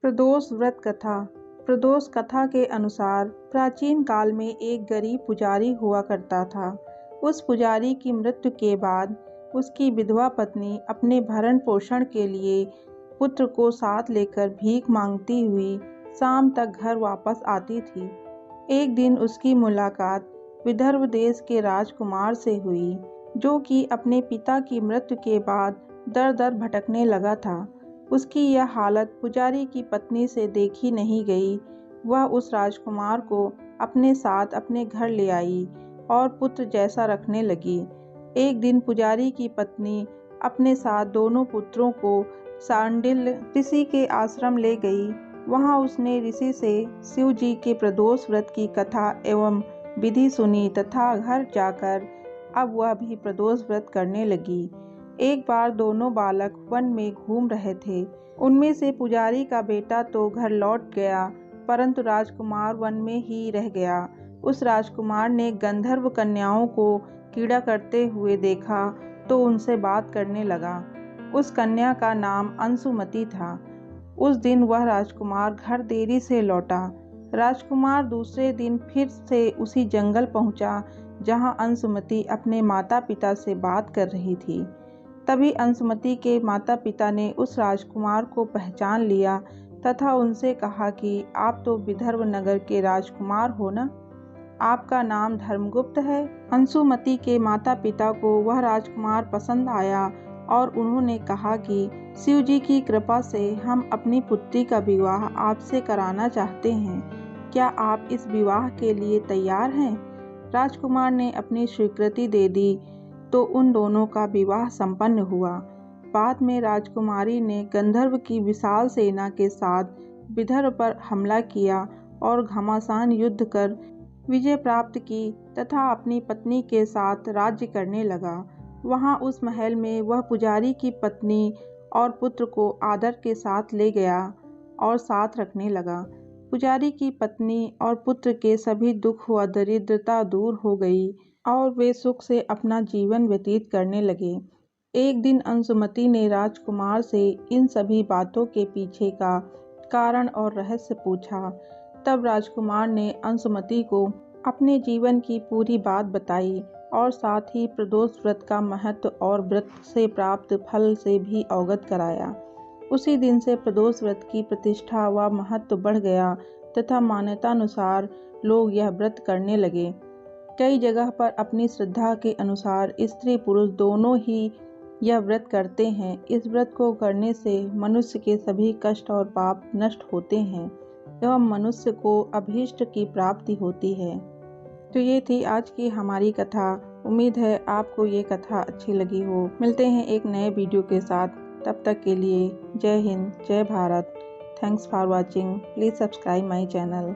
प्रदोष व्रत कथा। प्रदोष कथा के अनुसार प्राचीन काल में एक गरीब पुजारी हुआ करता था। उस पुजारी की मृत्यु के बाद उसकी विधवा पत्नी अपने भरण पोषण के लिए पुत्र को साथ लेकर भीख मांगती हुई शाम तक घर वापस आती थी। एक दिन उसकी मुलाकात विदर्भ देश के राजकुमार से हुई, जो कि अपने पिता की मृत्यु के बाद दर दर भटकने लगा था। उसकी यह हालत पुजारी की पत्नी से देखी नहीं गई। वह उस राजकुमार को अपने साथ अपने घर ले आई और पुत्र जैसा रखने लगी। एक दिन पुजारी की पत्नी अपने साथ दोनों पुत्रों को सांडिल्य ऋषि के आश्रम ले गई। वहां उसने ऋषि से शिव जी के प्रदोष व्रत की कथा एवं विधि सुनी तथा घर जाकर अब वह भी प्रदोष व्रत करने लगी। एक बार दोनों बालक वन में घूम रहे थे। उनमें से पुजारी का बेटा तो घर लौट गया, परंतु राजकुमार वन में ही रह गया। उस राजकुमार ने गंधर्व कन्याओं को कीड़ा करते हुए देखा तो उनसे बात करने लगा। उस कन्या का नाम अंशुमति था। उस दिन वह राजकुमार घर देरी से लौटा। राजकुमार दूसरे दिन फिर से उसी जंगल पहुंचा जहां अंशुमति अपने माता पिता से बात कर रही थी। तभी अंशुमति के माता पिता ने उस राजकुमार को पहचान लिया तथा उनसे कहा कि आप तो विदर्भ नगर के राजकुमार हो ना? आपका नाम धर्मगुप्त है। अंशुमति के माता पिता को वह राजकुमार पसंद आया और उन्होंने कहा कि शिव जी की कृपा से हम अपनी पुत्री का विवाह आपसे कराना चाहते हैं। क्या आप इस विवाह के लिए तैयार हैं? राजकुमार ने अपनी स्वीकृति दे दी तो उन दोनों का विवाह संपन्न हुआ। बाद में राजकुमारी ने गंधर्व की विशाल सेना के साथ विदर्भ पर हमला किया और घमासान युद्ध कर विजय प्राप्त की तथा अपनी पत्नी के साथ राज्य करने लगा। वहां उस महल में वह पुजारी की पत्नी और पुत्र को आदर के साथ ले गया और साथ रखने लगा। पुजारी की पत्नी और पुत्र के सभी दुख व दरिद्रता दूर हो गई और वे सुख से अपना जीवन व्यतीत करने लगे। एक दिन अंशुमति ने राजकुमार से इन सभी बातों के पीछे का कारण और रहस्य पूछा। तब राजकुमार ने अंशुमति को अपने जीवन की पूरी बात बताई और साथ ही प्रदोष व्रत का महत्व और व्रत से प्राप्त फल से भी अवगत कराया। उसी दिन से प्रदोष व्रत की प्रतिष्ठा व महत्व बढ़ गया तथा मान्यतानुसार लोग यह व्रत करने लगे। कई जगह पर अपनी श्रद्धा के अनुसार स्त्री पुरुष दोनों ही यह व्रत करते हैं। इस व्रत को करने से मनुष्य के सभी कष्ट और पाप नष्ट होते हैं एवं मनुष्य को अभीष्ट की प्राप्ति होती है। तो ये थी आज की हमारी कथा। उम्मीद है आपको ये कथा अच्छी लगी हो। मिलते हैं एक नए वीडियो के साथ। तब तक के लिए जय हिंद, जय Bharat. Thanks for watching. Please subscribe my channel.